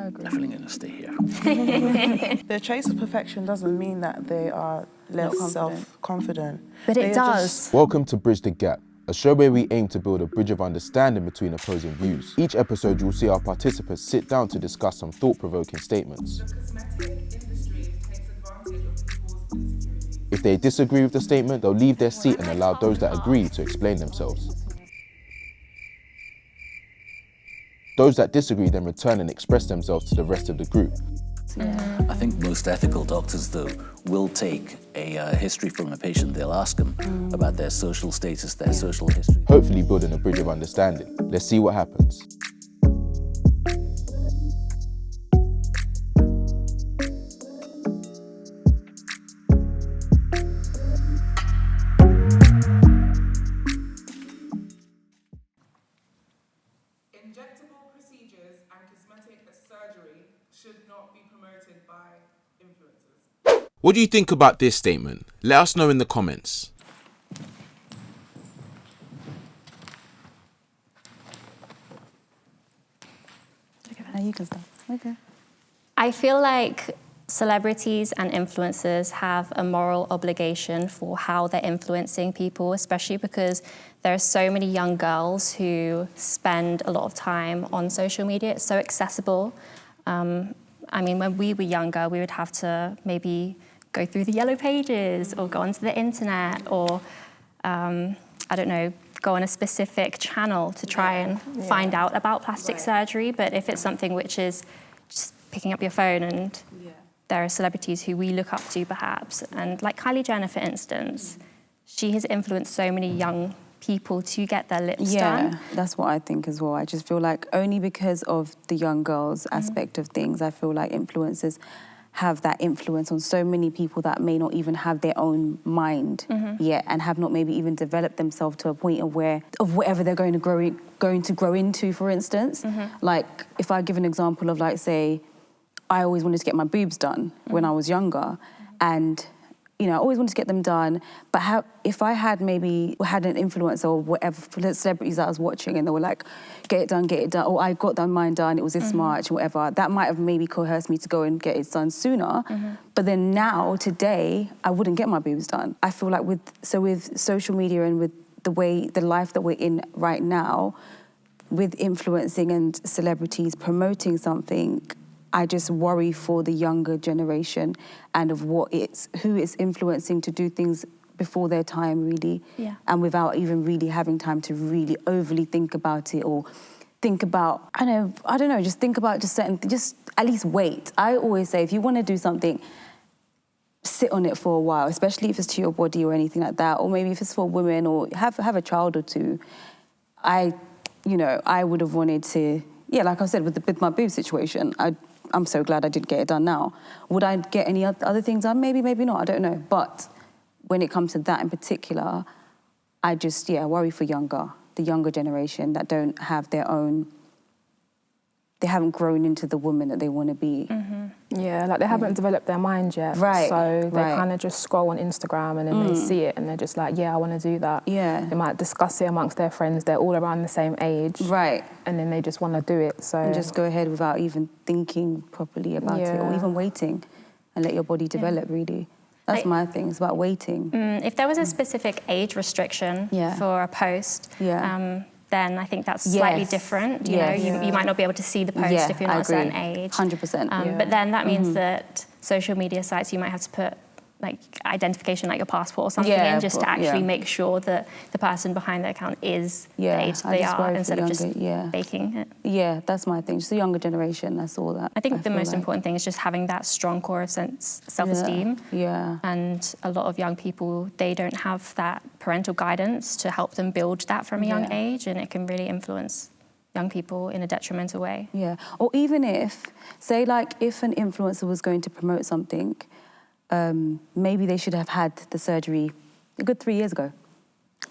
agree. Definitely going to stay here. Their chase of perfection doesn't mean that they are less self-confident. But it does. Welcome to Bridge the Gap, a show where we aim to build a bridge of understanding between opposing views. Each episode, you'll see our participants sit down to discuss some thought-provoking statements. The cosmetic industry takes advantage of people's insecurities. If they disagree with the statement, they'll leave their seat and allow those that agree to explain themselves. Those that disagree then return and express themselves to the rest of the group. I think most ethical doctors, though, will take a history from a patient. They'll ask them about their social status, their social history. Hopefully building a bridge of understanding. Let's see what happens. Injectable procedures and cosmetic surgery should not be promoted by influencers. What do you think about this statement? Let us know in the comments. You can start. Okay. I feel like celebrities and influencers have a moral obligation for how they're influencing people, especially because there are so many young girls who spend a lot of time on social media. It's so accessible. I mean, when we were younger, we would have to maybe go through the yellow pages or go onto the internet or, I don't know, go on a specific channel to try and find out about plastic surgery. But if it's something which is just picking up your phone and there are celebrities who we look up to perhaps, and like Kylie Jenner, for instance, she has influenced so many young people to get their lips done. Yeah, that's what I think as well. I just feel like only because of the young girls aspect of things, I feel like influencers have that influence on so many people that may not even have their own mind yet and have not maybe even developed themselves to a point of whatever they're going to grow into, for instance. Like, if I give an example of, like, say, I always wanted to get my boobs done when I was younger, and you know, I always wanted to get them done. But if I had an influencer or whatever, celebrities that I was watching, and they were like, get it done, or I got mine done, it was this March, or whatever, that might have maybe coerced me to go and get it done sooner. But then now, today, I wouldn't get my boobs done. I feel like with social media and with the life that we're in right now, with influencing and celebrities promoting something, I just worry for the younger generation and of who it's influencing to do things before their time, really, and without even really having time to really overly think about it or think about, I don't know, just think about just at least wait. I always say, if you want to do something, sit on it for a while, especially if it's to your body or anything like that, or maybe if it's for women or have a child or two. I would have wanted to, like I said, with my boob situation, I'm so glad I did get it done now. Would I get any other things done? Maybe, maybe not, I don't know. But when it comes to that in particular, I just, worry for the younger generation that don't have their own, they haven't grown into the woman that they want to be. Yeah, like they haven't developed their mind yet. Right. So they kind of just scroll on Instagram and then they see it and they're just like, I want to do that. Yeah. They might discuss it amongst their friends. They're all around the same age. Right. And then they just want to do it. So and just go ahead without even thinking properly about it or even waiting and let your body develop, really. That's my thing. It's about waiting. If there was a specific age restriction for a post, then I think that's slightly different. You know, you might not be able to see the post if you're not a certain age. 100%. But then that means that social media sites, you might have to put like identification, like your passport or something in, just to actually make sure that the person behind the account is the age that they are, instead of just faking it. Yeah, that's my thing. Just the younger generation, that's all that. I think the most important thing is just having that strong core of self-esteem. Yeah. And a lot of young people, they don't have that parental guidance to help them build that from a young age, and it can really influence young people in a detrimental way. Yeah. Or even if an influencer was going to promote something, maybe they should have had the surgery a good 3 years ago.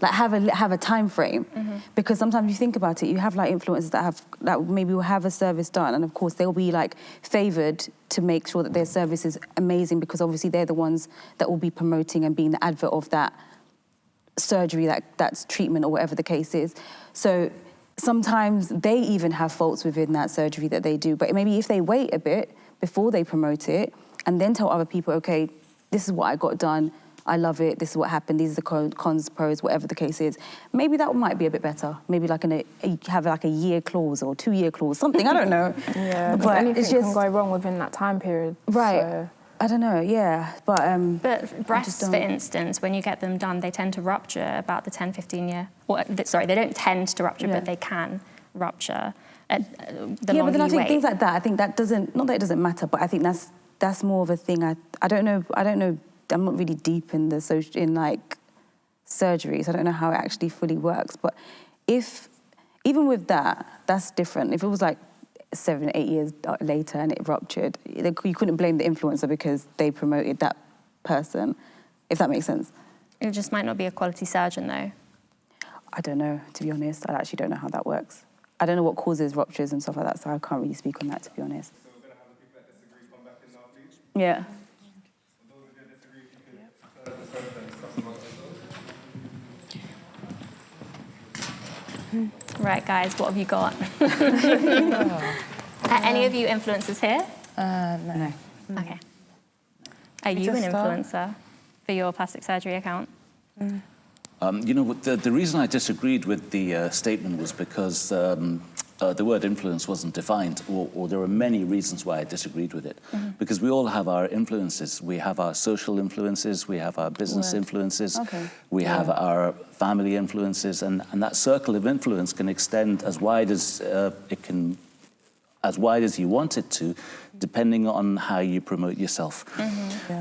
Like have a time frame, because sometimes you think about it, you have like influencers that maybe will have a service done, and of course they'll be like favoured to make sure that their service is amazing, because obviously they're the ones that will be promoting and being the advert of that surgery, that's treatment or whatever the case is. So sometimes they even have faults within that surgery that they do. But maybe if they wait a bit before they promote it and then tell other people, okay, this is what I got done, I love it, this is what happened, these are the cons, pros, whatever the case is, maybe that might be a bit better. Maybe like have like a year clause or 2-year clause, something, I don't know. Yeah, but anything it's just, can go wrong within that time period. Right. So. I don't know, yeah. But breasts, for instance, when you get them done, they tend to rupture about the 10, 15 year... Sorry, they don't tend to rupture, but they can rupture the longer but then I think wait. things like that, I think that doesn't... Not that it doesn't matter, but I think that's more of a thing. I don't know. I'm not really deep in the surgeries. I don't know how it actually fully works. But even with that, that's different. If it was like 7, 8 years later and it ruptured, you couldn't blame the influencer because they promoted that person, if that makes sense. It just might not be a quality surgeon, though. I don't know, to be honest. I actually don't know how that works. I don't know what causes ruptures and stuff like that, so I can't really speak on that, to be honest. So we're going to have the people that disagree come back in now, please. Yeah. For those of you that disagree, if you could turn to the surgeon and discuss amongst yourselves. Right, guys, what have you got? Are any of you influencers here? No. Okay. Are you an influencer for your plastic surgery account? The reason I disagreed with the statement was because the word influence wasn't defined, or there were many reasons why I disagreed with it. Because we all have our influences. We have our social influences, we have our business influences, we have our family influences, and that circle of influence can extend as wide as you want it to, depending on how you promote yourself.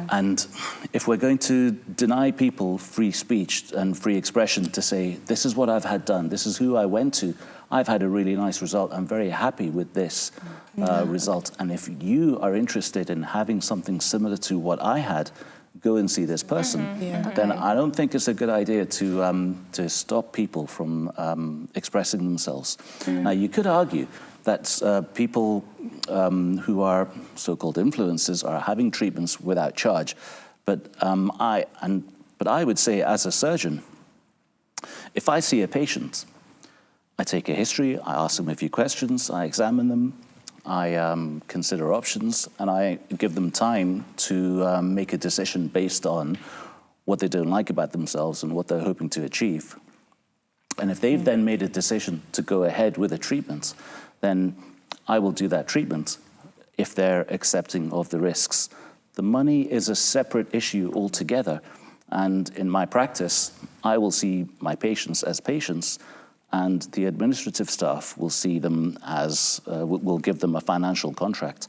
And if we're going to deny people free speech and free expression to say, this is what I've had done, this is who I went to, I've had a really nice result, I'm very happy with this result. And if you are interested in having something similar to what I had, go and see this person, then I don't think it's a good idea to stop people from expressing themselves. Now, you could argue that people who are so-called influencers are having treatments without charge. But I would say, as a surgeon, if I see a patient, I take a history, I ask them a few questions, I examine them, I consider options, and I give them time to make a decision based on what they don't like about themselves and what they're hoping to achieve. And if they've then made a decision to go ahead with a treatment, then I will do that treatment if they're accepting of the risks. The money is a separate issue altogether. And in my practice, I will see my patients as patients, and the administrative staff will see them as, will give them a financial contract.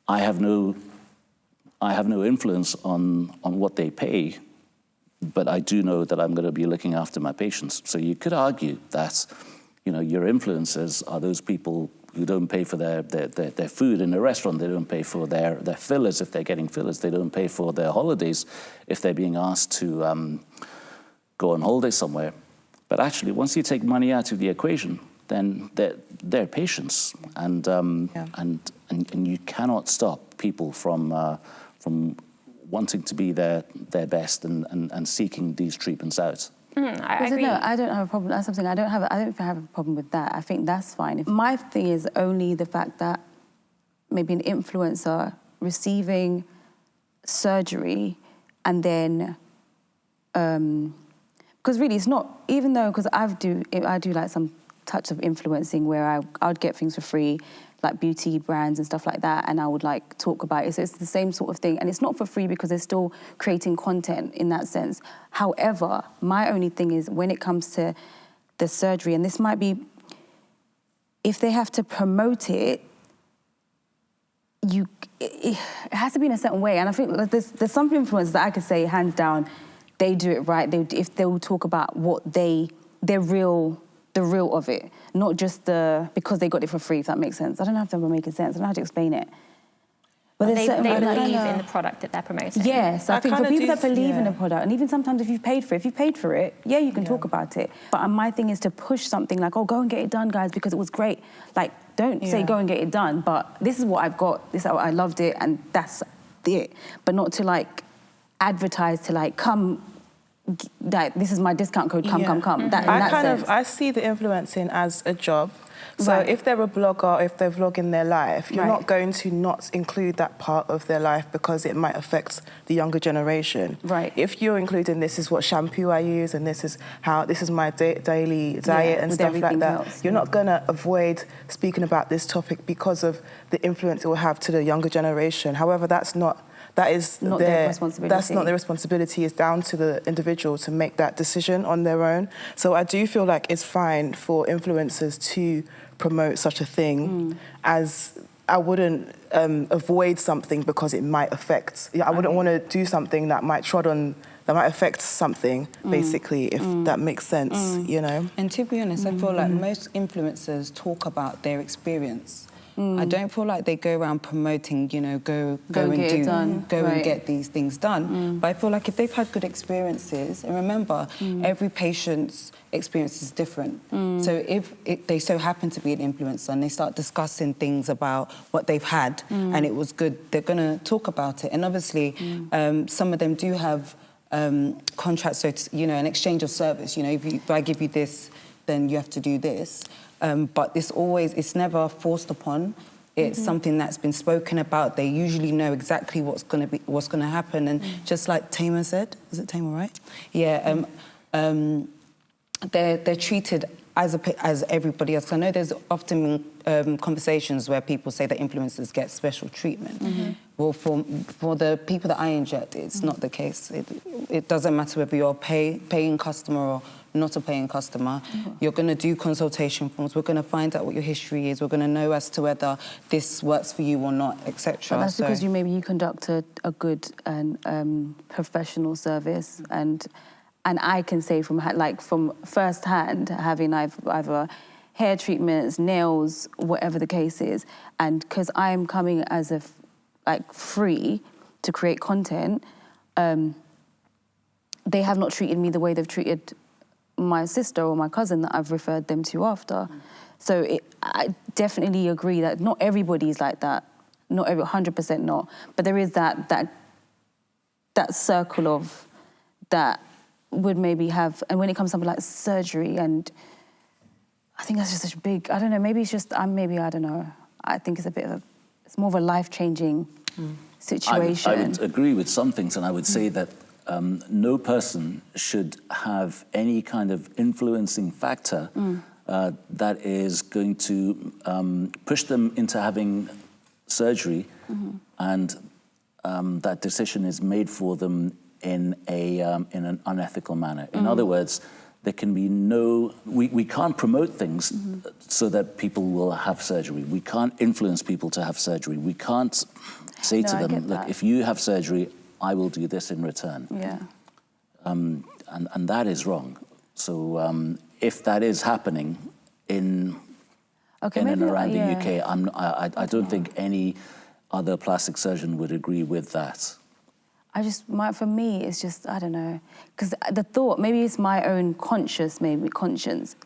I have no influence on what they pay, but I do know that I'm going to be looking after my patients. So you could argue that, your influencers are those people who don't pay for their food in a restaurant. They don't pay for their fillers if they're getting fillers. They don't pay for their holidays if they're being asked to go on holiday somewhere. But actually, once you take money out of the equation, then they're patients, and you cannot stop people from wanting to be their best and seeking these treatments out. I agree. No, I don't have a problem. That's something I don't have a problem with that. I think that's fine. My thing is only the fact that maybe an influencer receiving surgery and then, because really it's not, even though, because I do like some touch of influencing where I would get things for free, like beauty brands and stuff like that, and I would like talk about it. So it's the same sort of thing. And it's not for free because they're still creating content in that sense. However, my only thing is when it comes to the surgery, and this might be, if they have to promote it, it has to be in a certain way. And I think there's some influencers that I could say, hands down, they do it right. If they will talk about what the real of it, not just because they got it for free, if that makes sense. I don't know if I'm making sense. I don't know how to explain it. But they believe in the product that they're promoting. Yes, I think for people that believe in the product, and even sometimes if you've paid for it, yeah, you can talk about it. But my thing is to push something like, oh, go and get it done, guys, because it was great. Like, don't say go and get it done, but this is what I've got, this is how I loved it, and that's it. But not to, like, advertise to, like, come like, this is my discount code, come. I see the influencing as a job. So Right. if they're a blogger, if they're vlogging their life, you're not going to not include that part of their life because it might affect the younger generation. Right. If you're including this is what shampoo I use and this is my daily diet and with stuff like everything that, else, you're not going to avoid speaking about this topic because of the influence it will have to the younger generation. However, that is not their responsibility. That's not their responsibility. It's down to the individual to make that decision on their own. So I do feel like it's fine for influencers to promote such a thing, as I wouldn't avoid something because it might affect. I wouldn't want to do something that might affect something, basically, if that makes sense, you know. And to be honest, I feel like most influencers talk about their experience. I don't feel like they go around promoting, you know, go and get these things done. But I feel like if they've had good experiences, and remember, every patient's experience is different. So if they so happen to be an influencer and they start discussing things about what they've had and it was good, they're going to talk about it. And obviously, some of them do have contracts, so it's, you know, an exchange of service. You know, if I give you this, then you have to do this. But it's never forced upon. It's something that's been spoken about. They usually know exactly what's going to happen. And just like Tamer said, is it Tamer, right? Yeah. They're treated as everybody else. I know there's often conversations where people say that influencers get special treatment. Well, for the people that I inject, it's not the case. It doesn't matter whether you're a paying customer or not a paying customer. You're going to do consultation forms. We're going to find out what your history is. We're going to know as to whether this works for you or not, etc. But that's because you conduct a good and professional service, and I can say from first hand, having either hair treatments, nails, whatever the case is, and because I'm coming as free to create content, they have not treated me the way they've treated my sister or my cousin that I've referred them to after. So I definitely agree that not everybody's like that, not 100% not, but there is that circle of that would maybe have, and when it comes to something like surgery, and I think that's just such a big, I don't know, maybe it's just, I don't know, I think it's it's more of a life-changing situation. I would agree with some things, and I would say that no person should have any kind of influencing factor that is going to push them into having surgery, and that decision is made for them in an unethical manner. In other words, there can be we can't promote things so that people will have surgery. We can't influence people to have surgery. We can't say to them, look, if you have surgery, I will do this in return. Yeah. And that is wrong. So if that is happening in and around the UK, I don't think any other plastic surgeon would agree with that. For me, it's just, I don't know, because the thought, maybe it's my own conscience,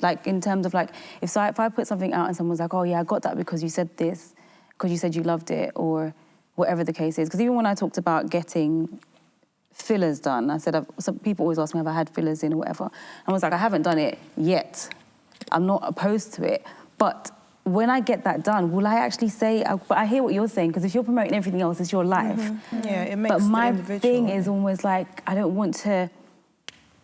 like in terms of if I put something out and someone's like, oh yeah, I got that because you said this, because you said you loved it, or whatever the case is. Because even when I talked about getting fillers done, I said, some people always ask me, have I had fillers in or whatever? And I was like, I haven't done it yet. I'm not opposed to it. But when I get that done, will I actually say, but I hear what you're saying, because if you're promoting everything else, it's your life. Yeah, it makes But the my individual. thing is almost like, I don't want to,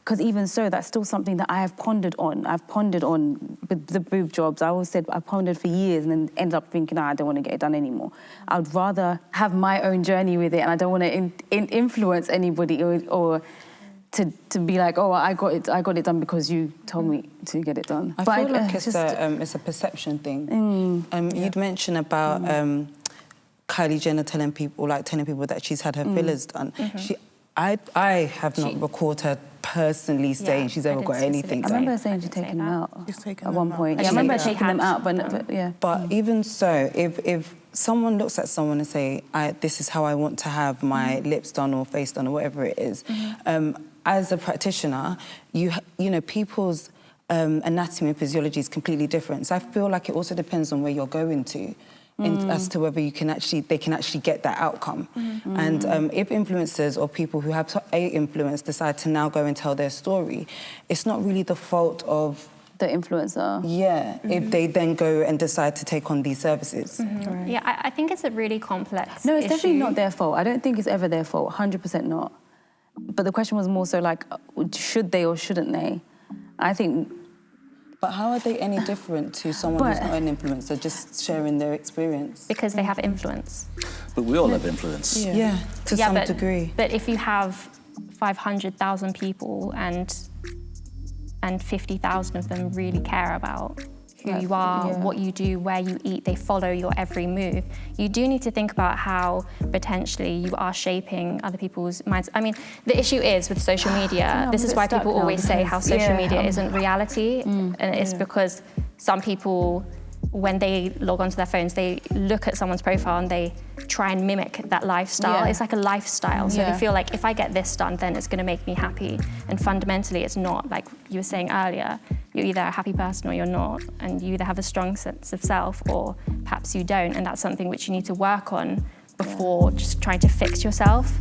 because even so, that's still something that I have pondered on. I've pondered on with the boob jobs. I always said I pondered for years and then ended up thinking, I don't want to get it done anymore. I would rather have my own journey with it, and I don't want to influence anybody or to be like, oh, I got it done because you told me to get it done. I feel like it's a perception thing. You'd mentioned about Kylie Jenner telling people that she's had her fillers done. I have not recalled her personally saying she's ever got anything done. I remember her saying she'd taken them out at one point. Yeah, I remember taking them out, but yeah. But even so, if someone looks at someone and say, this is how I want to have my lips done or face done or whatever it is, as a practitioner, you know, people's anatomy and physiology is completely different. So I feel like it also depends on where you're going to. as to whether they can actually get that outcome. And if influencers or people who have a influence decide to now go and tell their story, it's not really the fault of the influencer. Yeah, if they then go and decide to take on these services. Right. Yeah, I think it's a really complex No, it's issue. definitely not their fault. I don't think it's ever their fault, 100% not. But the question was more so like, should they or shouldn't they? I think... But how are they any different to someone who's not an influencer, just sharing their experience? Because they have influence. But we all have influence. Yeah, to some degree. But if you have 500,000 people and 50,000 of them really care about who you are, what you do, where you eat, they follow your every move, you do need to think about how potentially you are shaping other people's minds. I mean, the issue is with social media, this is why people always say how social media isn't reality, and it's because some people, when they log onto their phones, they look at someone's profile and they try and mimic that lifestyle. It's like a lifestyle. So they feel like if I get this done, then it's going to make me happy. And fundamentally, it's not. Like you were saying earlier, you're either a happy person or you're not. And you either have a strong sense of self or perhaps you don't. And that's something which you need to work on before just trying to fix yourself.